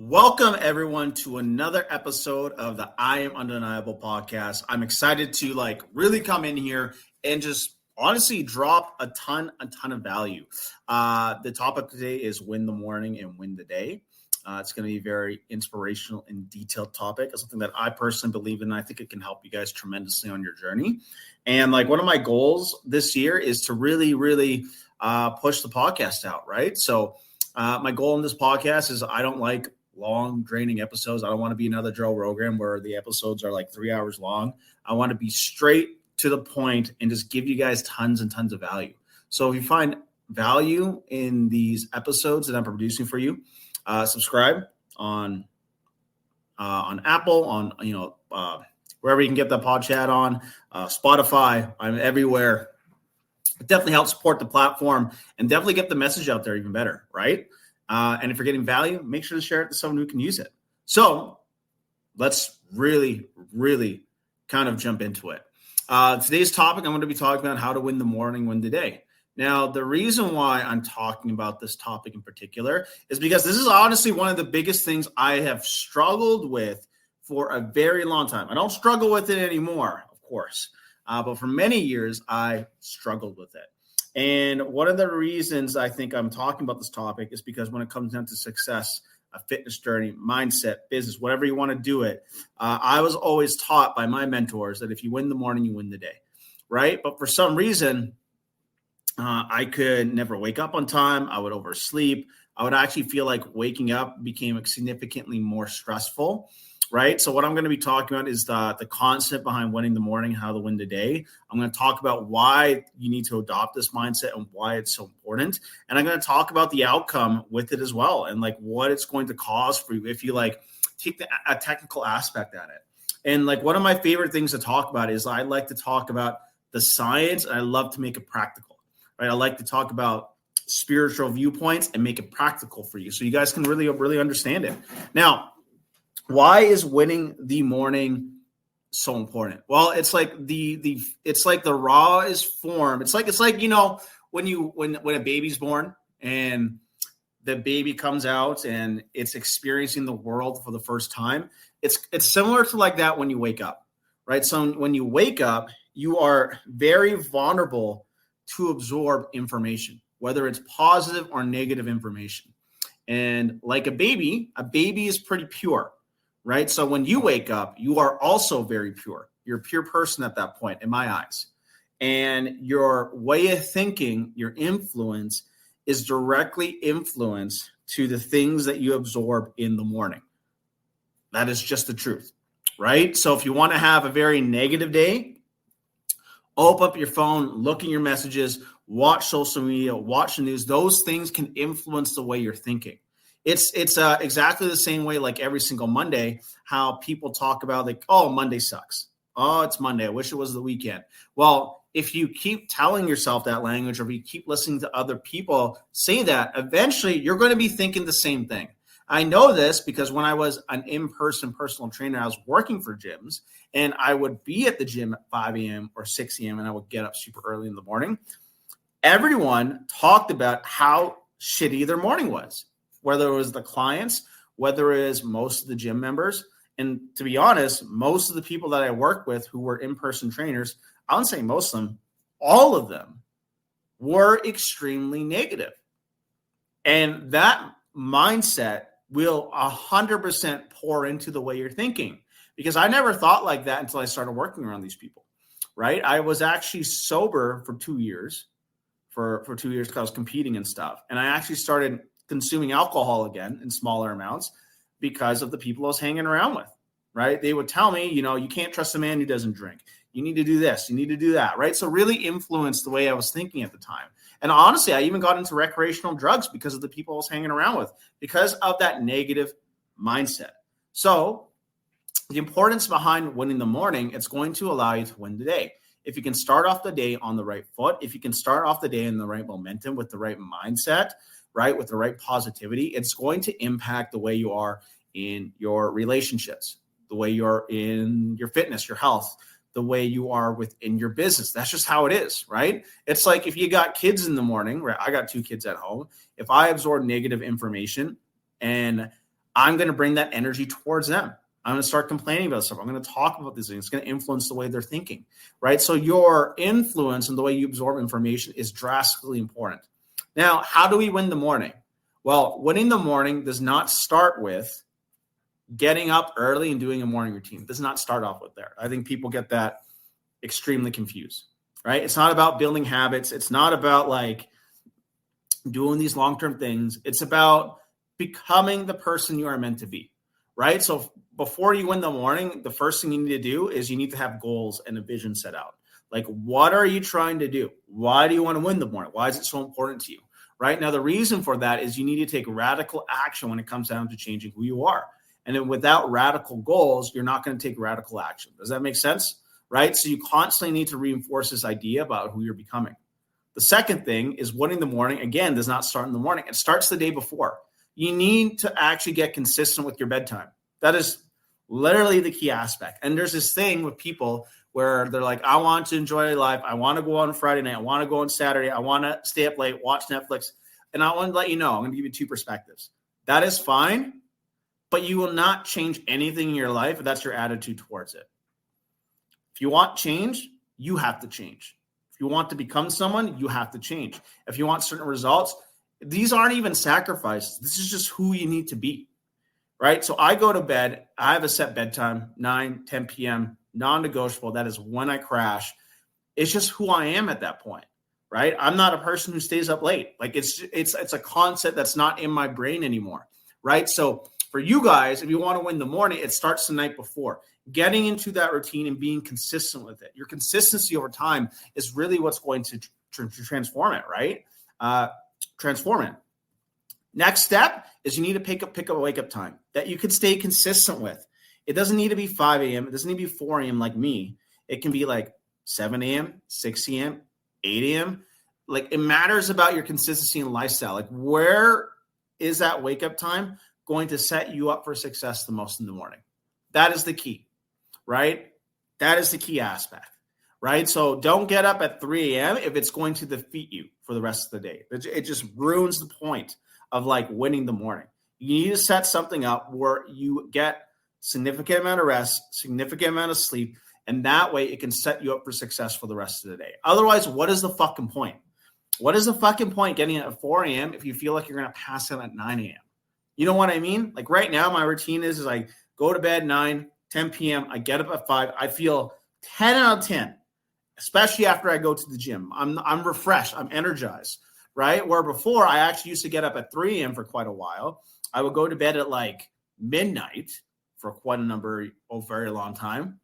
Welcome, everyone, to another episode of the I Am Undeniable podcast. I'm excited to really come in here and just honestly drop a ton of value. The topic today is win the morning and win the day. It's going to be a very inspirational and detailed topic. It's something that I personally believe in. And I think it can help you guys tremendously on your journey. And one of my goals this year is to really push the podcast out, right? So my goal in this podcast is I don't like long, draining episodes. I don't want to be another Joe Rogan where the episodes are 3 hours long. I want to be straight to the point and just give you guys tons and tons of value. So if you find value in these episodes that I'm producing for you, subscribe on Apple, on wherever you can get the pod chat on, Spotify. I'm everywhere. It definitely helps support the platform and definitely get the message out there even better, right? And if you're getting value, make sure to share it to someone who can use it. So let's really kind of jump into it. Today's topic, I'm going to be talking about how to win the morning, win the day. Now, the reason why I'm talking about this topic in particular is because this is honestly one of the biggest things I have struggled with for a very long time. I don't struggle with it anymore, of course, but for many years, I struggled with it. And one of the reasons I think I'm talking about this topic is because when it comes down to success, a fitness journey, mindset, business, whatever you want to do it, I was always taught by my mentors that if you win the morning, you win the day, right? But for some reason, I could never wake up on time. I would oversleep. I would actually feel like waking up became significantly more stressful, right? So what I'm going to be talking about is the concept behind winning the morning, how to win the day. I'm going to talk about why you need to adopt this mindset and why it's so important. And I'm going to talk about the outcome with it as well and what it's going to cause for you if you take a technical aspect at it. And one of my favorite things to talk about is I like to talk about the science and I love to make it practical, right? I like to talk about spiritual viewpoints and make it practical for you so you guys can really understand it. Now, why is winning the morning so important? Well, it's it's like the rawest form. It's like when a baby's born and the baby comes out and it's experiencing the world for the first time. It's similar to that when you wake up, right? So when you wake up, you are very vulnerable to absorb information, whether it's positive or negative information. And like a baby is pretty pure. Right. So when you wake up, you are also very pure. You're a pure person at that point, in my eyes. And your way of thinking, your influence is directly influenced to the things that you absorb in the morning. That is just the truth. Right. So if you want to have a very negative day, open up your phone, look in your messages, watch social media, watch the news. Those things can influence the way you're thinking. It's exactly the same way every single Monday, how people talk about oh, Monday sucks. Oh, it's Monday. I wish it was the weekend. Well, if you keep telling yourself that language or if you keep listening to other people say that, eventually you're going to be thinking the same thing. I know this because when I was an in-person personal trainer, I was working for gyms and I would be at the gym at 5 a.m. or 6 a.m. and I would get up super early in the morning. Everyone talked about how shitty their morning was. Whether it was the clients, whether it is most of the gym members. And to be honest, most of the people that I work with who were in-person trainers, I wouldn't say most of them, all of them were extremely negative. And that mindset will 100% pour into the way you're thinking. Because I never thought like that until I started working around these people, right? I was actually sober for 2 years, for 2 years because I was competing and stuff. And I actually started consuming alcohol again in smaller amounts because of the people I was hanging around with, right? They would tell me, you can't trust a man who doesn't drink. You need to do this. You need to do that, right? So really influenced the way I was thinking at the time. And honestly, I even got into recreational drugs because of the people I was hanging around with, because of that negative mindset. So the importance behind winning the morning, it's going to allow you to win the day. If you can start off the day on the right foot, if you can start off the day in the right momentum with the right mindset, right, with the right positivity, it's going to impact the way you are in your relationships, the way you're in your fitness, your health, the way you are within your business. That's just how it is, right? It's like if you got kids in the morning, right? I got 2 kids at home. If I absorb negative information and I'm going to bring that energy towards them. I'm going to start complaining about stuff. I'm going to talk about these things. It's going to influence the way they're thinking, right? So your influence and the way you absorb information is drastically important. Now, how do we win the morning? Well, winning the morning does not start with getting up early and doing a morning routine. It does not start off with there. I think people get that extremely confused, right? It's not about building habits. It's not about like doing these long-term things. It's about becoming the person you are meant to be, right? So before you win the morning, the first thing you need to do is you need to have goals and a vision set out. Like, what are you trying to do? Why do you want to win the morning? Why is it so important to you? Right now, the reason for that is you need to take radical action when it comes down to changing who you are. And then without radical goals, you're not going to take radical action. Does that make sense? Right? So you constantly need to reinforce this idea about who you're becoming. The second thing is winning the morning, again, does not start in the morning. It starts the day before. You need to actually get consistent with your bedtime. That is literally the key aspect. And there's this thing with people where they're like, I want to enjoy life. I want to go on Friday night. I want to go on Saturday. I want to stay up late, watch Netflix. And I want to let you know, I'm going to give you two perspectives. That is fine, but you will not change anything in your life if that's your attitude towards it. If you want change, you have to change. If you want to become someone, you have to change. If you want certain results, these aren't even sacrifices. This is just who you need to be, right? So I go to bed. I have a set bedtime, 9, 10 p.m., non-negotiable. That is when I crash. It's just who I am at that point, right? I'm not a person who stays up late. Like it's a concept that's not in my brain anymore, right? So for you guys, if you want to win the morning, it starts the night before. Getting into that routine and being consistent with it. Your consistency over time is really what's going to transform it, right? Transform it. Next step is you need to pick up a wake-up time that you can stay consistent with. It doesn't need to be 5 a.m. It doesn't need to be 4 a.m. like me. It can be like 7 a.m., 6 a.m., 8 a.m. Like it matters about your consistency and lifestyle. Like where is that wake-up time going to set you up for success the most in the morning? That is the key, right? That is the key aspect, right? So don't get up at 3 a.m. if it's going to defeat you for the rest of the day. It just ruins the point of like winning the morning. You need to set something up where you get significant amount of rest, significant amount of sleep, and that way it can set you up for success for the rest of the day. Otherwise, what is the fucking point? What is the fucking point getting it at 4 a.m. if you feel like you're going to pass out at 9 a.m.? You know what I mean? Like right now, my routine is I go to bed 9, 10 p.m. I get up at 5. I feel 10 out of 10, especially after I go to the gym. I'm refreshed. I'm energized, right? Where before I actually used to get up at 3 a.m. for quite a while. I would go to bed at like midnight for quite a very long time.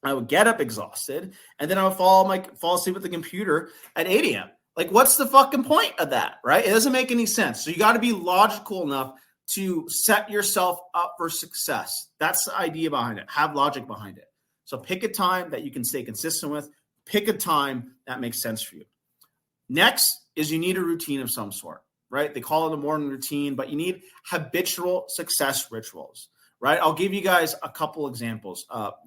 I would get up exhausted, and then I would fall asleep at the computer at 8 a.m. Like, what's the fucking point of that, right? It doesn't make any sense. So you got to be logical enough to set yourself up for success. That's the idea behind it. Have logic behind it. So pick a time that you can stay consistent with. Pick a time that makes sense for you. Next is you need a routine of some sort, right? They call it a morning routine, but you need habitual success rituals, right? I'll give you guys a couple examples.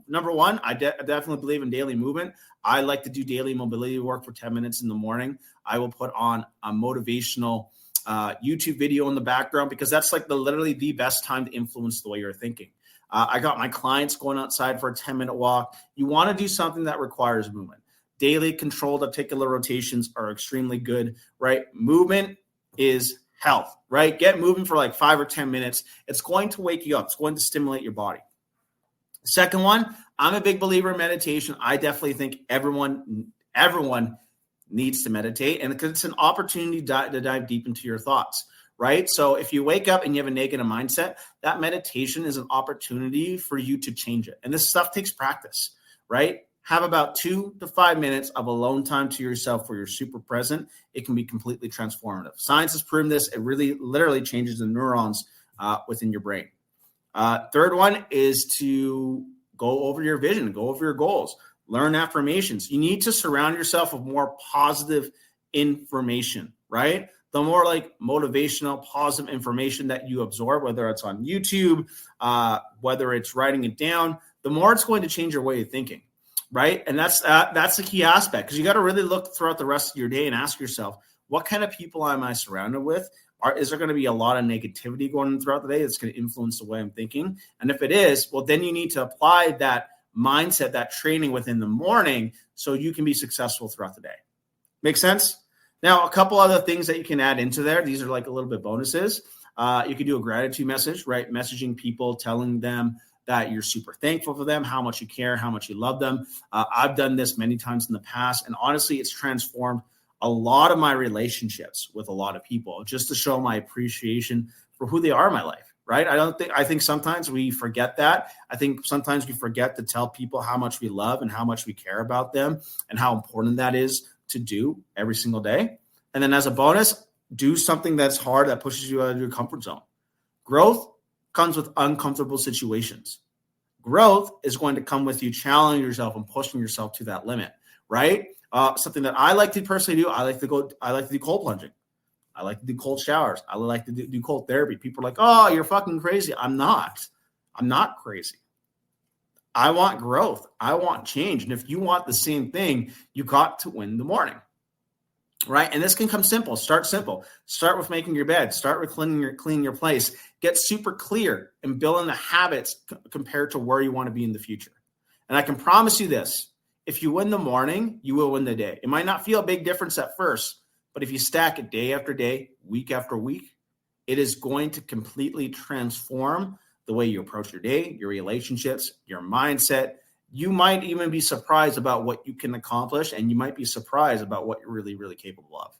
Number one, I definitely believe in daily movement. I like to do daily mobility work for 10 minutes in the morning. I will put on a motivational YouTube video in the background because that's like literally the best time to influence the way you're thinking. I got my clients going outside for a 10-minute walk. You want to do something that requires movement. Daily controlled articular rotations are extremely good, right? Movement is health, right? Get moving for like 5 or 10 minutes. It's going to wake you up. It's going to stimulate your body. Second one, I'm a big believer in meditation. I definitely think everyone needs to meditate, and because it's an opportunity to dive deep into your thoughts, right? So if you wake up and you have a negative mindset, that meditation is an opportunity for you to change it. And this stuff takes practice, right? Have about 2 to 5 minutes of alone time to yourself where you're super present. It can be completely transformative. Science has proven this. It really literally changes the neurons within your brain. Third one is to go over your vision, go over your goals, learn affirmations. You need to surround yourself with more positive information, right? The more like motivational, positive information that you absorb, whether it's on YouTube, whether it's writing it down, the more it's going to change your way of thinking, right? And that's the key aspect, because you got to really look throughout the rest of your day and ask yourself, what kind of people am I surrounded with? Is there going to be a lot of negativity going on throughout the day that's going to influence the way I'm thinking? And if it is, well, then you need to apply that mindset, that training within the morning so you can be successful throughout the day. Make sense? Now, a couple other things that you can add into there. These are like a little bit bonuses. You can do a gratitude message, right? Messaging people, telling them that you're super thankful for them, how much you care, how much you love them. I've done this many times in the past, and honestly, it's transformed a lot of my relationships with a lot of people just to show my appreciation for who they are in my life, right? I think sometimes we forget that. I think sometimes we forget to tell people how much we love and how much we care about them and how important that is to do every single day. And then as a bonus, do something that's hard, that pushes you out of your comfort zone. Growth comes with uncomfortable situations. Growth is going to come with you challenging yourself and pushing yourself to that limit, right? Something that I like to personally do, I like to do cold plunging. I like to do cold showers. I like to do cold therapy. People are like, oh, you're fucking crazy. I'm not crazy. I want growth. I want change. And if you want the same thing, you got to win the morning, right? And this can come simple. Start simple. Start with making your bed. Start with cleaning your place. Get super clear and building the habits compared to where you want to be in the future. And I can promise you this. If you win the morning, you will win the day. It might not feel a big difference at first, but if you stack it day after day, week after week, it is going to completely transform the way you approach your day, your relationships, your mindset. You might even be surprised about what you can accomplish, and you might be surprised about what you're really, really capable of.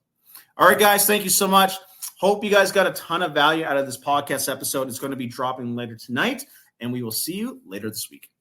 All right, guys, thank you so much. Hope you guys got a ton of value out of this podcast episode. It's going to be dropping later tonight, and we will see you later this week.